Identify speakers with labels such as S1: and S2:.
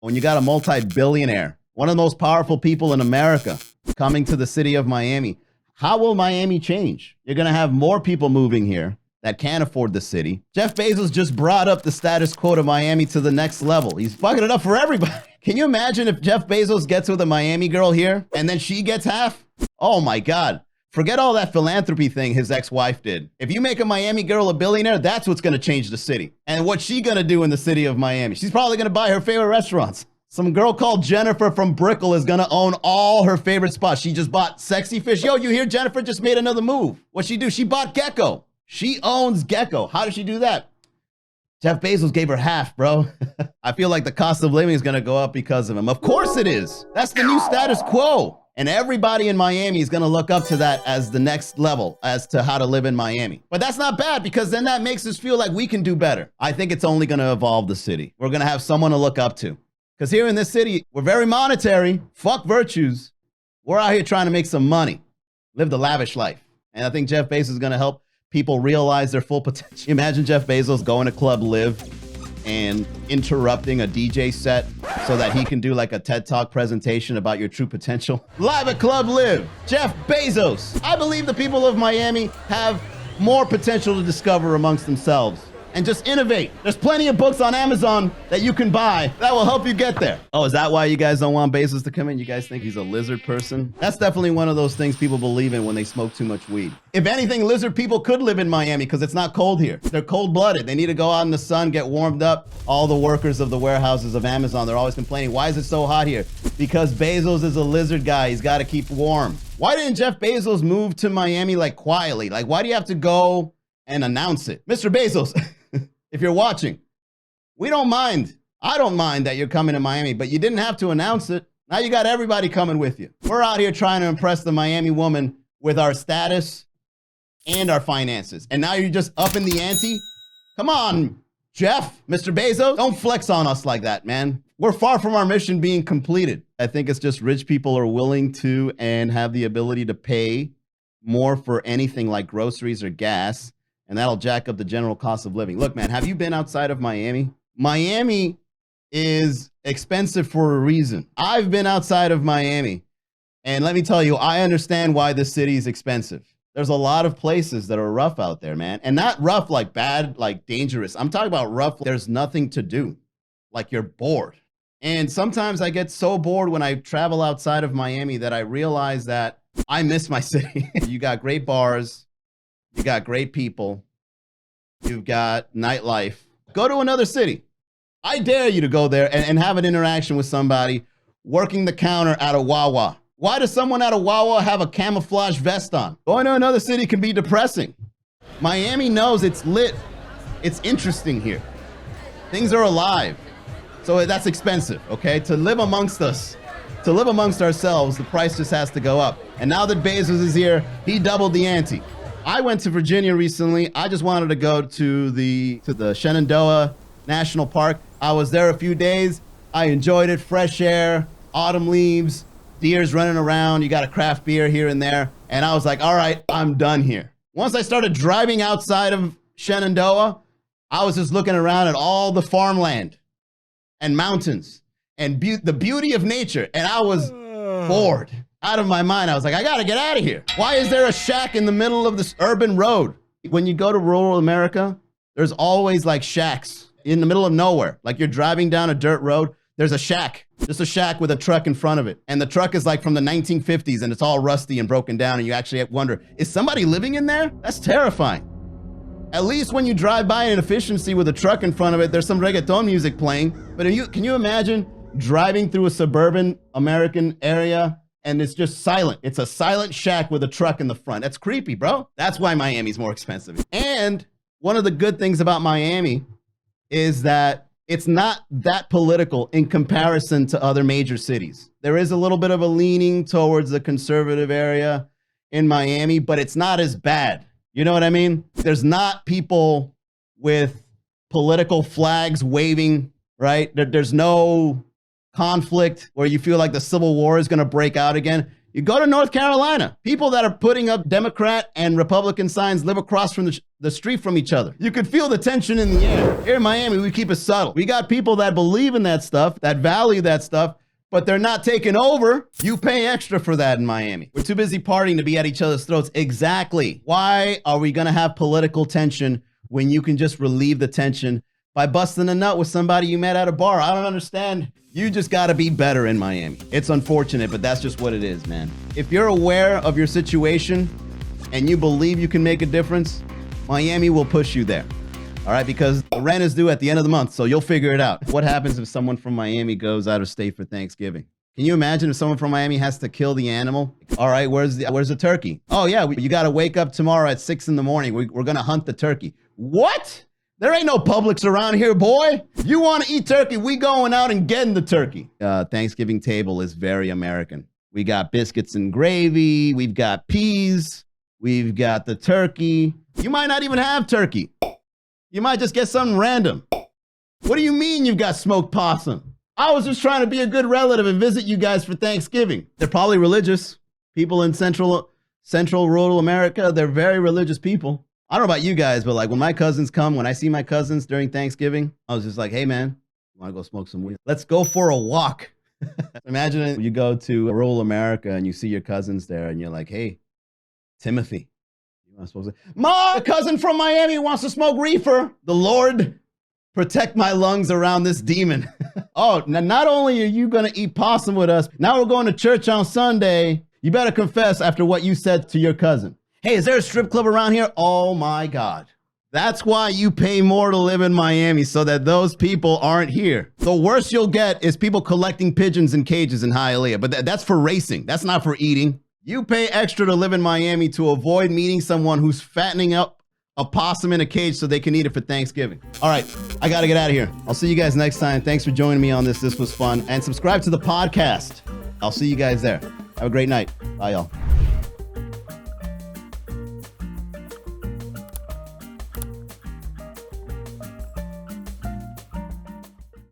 S1: When you got a multi-billionaire, one of the most powerful people in America coming to the city of Miami, how will Miami change? You're going to have more people moving here that can't afford the city. Jeff Bezos just brought up the status quo of Miami to the next level. He's fucking it up for everybody. Can you imagine if Jeff Bezos gets with a Miami girl here and then she gets half? Oh my God. Forget all that philanthropy thing his ex-wife did. If you make a Miami girl a billionaire, that's what's going to change the city. And what's she going to do in the city of Miami? She's probably going to buy her favorite restaurants. Some girl called Jennifer from Brickell is going to own all her favorite spots. She just bought Sexy Fish. Yo, you hear Jennifer just made another move. What'd she do? She bought Gecko. She owns Gecko. How did she do that? Jeff Bezos gave her half, bro. I feel like the cost of living is going to go up because of him. Of course it is. That's the new status quo. And everybody in Miami is going to look up to that as the next level as to how to live in Miami. But that's not bad because then that makes us feel like we can do better. I think it's only going to evolve the city. We're going to have someone to look up to. Because here in this city, we're very monetary. Fuck virtues. We're out here trying to make some money. Live the lavish life. And I think Jeff Bezos is going to help people realize their full potential. Imagine Jeff Bezos going to Club Live and interrupting a DJ set so that he can do like a TED Talk presentation about your true potential. Live at Club Live, Jeff Bezos. I believe the people of Miami have more potential to discover amongst themselves and just innovate. There's plenty of books on Amazon that you can buy that will help you get there. Oh, is that why you guys don't want Bezos to come in? You guys think he's a lizard person? That's definitely one of those things people believe in when they smoke too much weed. If anything, lizard people could live in Miami because it's not cold here. They're cold-blooded. They need to go out in the sun, get warmed up. All the workers of the warehouses of Amazon, they're always complaining, why is it so hot here? Because Bezos is a lizard guy. He's got to keep warm. Why didn't Jeff Bezos move to Miami like quietly? Like, why do you have to go and announce it? Mr. Bezos, if you're watching, we don't mind. I don't mind that you're coming to Miami, but you didn't have to announce it. Now you got everybody coming with you. We're out here trying to impress the Miami woman with our status and our finances. And now you're just upping the ante? Come on, Jeff, Mr. Bezos. Don't flex on us like that, man. We're far from our mission being completed. I think it's just rich people are willing to and have the ability to pay more for anything like groceries or gas. And that'll jack up the general cost of living. Look, man, have you been outside of Miami? Miami is expensive for a reason. I've been outside of Miami. And let me tell you, I understand why this city is expensive. There's a lot of places that are rough out there, man. And not rough like bad, like dangerous. I'm talking about rough. There's nothing to do. Like you're bored. And sometimes I get so bored when I travel outside of Miami that I realize that I miss my city. You got great bars. You got great people. You've got nightlife. Go to another city. I dare you to go there and have an interaction with somebody working the counter at a Wawa. Why does someone at a Wawa have a camouflage vest on? Going to another city can be depressing. Miami knows it's lit. It's interesting here. Things are alive. So that's expensive, okay? To live amongst us, to live amongst ourselves, the price just has to go up. And now that Bezos is here, he doubled the ante. I went to Virginia recently. I just wanted to go to the Shenandoah National Park. I was there a few days. I enjoyed it. Fresh air, autumn leaves, deers running around. You got a craft beer here and there. And I was like, all right, I'm done here. Once I started driving outside of Shenandoah, I was just looking around at all the farmland and mountains and the beauty of nature. And I was bored. Out of my mind. I was like, I gotta get out of here. Why is there a shack in the middle of this urban road? When you go to rural America, there's always like shacks in the middle of nowhere. Like you're driving down a dirt road, there's a shack, just a shack with a truck in front of it. And the truck is like from the 1950s and it's all rusty and broken down. And you actually wonder, is somebody living in there? That's terrifying. At least when you drive by an efficiency with a truck in front of it, there's some reggaeton music playing. But can you imagine driving through a suburban American area and it's just silent? It's a silent shack with a truck in the front. That's creepy, bro. That's why Miami's more expensive. And one of the good things about Miami is that it's not that political in comparison to other major cities. There is a little bit of a leaning towards the conservative area in Miami, but it's not as bad. You know what I mean? There's not people with political flags waving, right? There's no conflict where you feel like the Civil War is going to break out again. You go to North Carolina. People that are putting up Democrat and Republican signs live across from the street from each other. You could feel the tension in the air. Here in Miami, we keep it subtle. We got people that believe in that stuff, that value that stuff, but they're not taking over. You pay extra for that in Miami. We're too busy partying to be at each other's throats. Exactly. Why are we gonna have political tension when you can just relieve the tension by busting a nut with somebody you met at a bar? I don't understand. You just gotta be better in Miami. It's unfortunate, but that's just what it is, man. If you're aware of your situation and you believe you can make a difference, Miami will push you there. All right, because the rent is due at the end of the month, so you'll figure it out. What happens if someone from Miami goes out of state for Thanksgiving? Can you imagine if someone from Miami has to kill the animal? All right, where's the turkey? Oh yeah, you gotta wake up tomorrow at 6 in the morning. We're gonna hunt the turkey. What? There ain't no Publix around here, boy. You want to eat turkey, we going out and getting the turkey. Thanksgiving table is very American. We got biscuits and gravy. We've got peas. We've got the turkey. You might not even have turkey. You might just get something random. What do you mean you've got smoked possum? I was just trying to be a good relative and visit you guys for Thanksgiving. They're probably religious. People in central rural America, they're very religious people. I don't know about you guys, but like when my cousins come, when I see my cousins during Thanksgiving, I was just like, hey man, you want to go smoke some weed? Let's go for a walk. Imagine you go to rural America and you see your cousins there and you're like, hey, Timothy, you want to smoke? Ma, a cousin from Miami wants to smoke reefer. The Lord protect my lungs around this demon. Oh, now not only are you going to eat possum with us, now we're going to church on Sunday. You better confess after what you said to your cousin. Hey, is there a strip club around here? Oh my God. That's why you pay more to live in Miami, so that those people aren't here. The worst you'll get is people collecting pigeons in cages in Hialeah, but that's for racing. That's not for eating. You pay extra to live in Miami to avoid meeting someone who's fattening up a possum in a cage so they can eat it for Thanksgiving. All right, I gotta get out of here. I'll see you guys next time. Thanks for joining me on this. This was fun. And subscribe to the podcast. I'll see you guys there. Have a great night. Bye, y'all.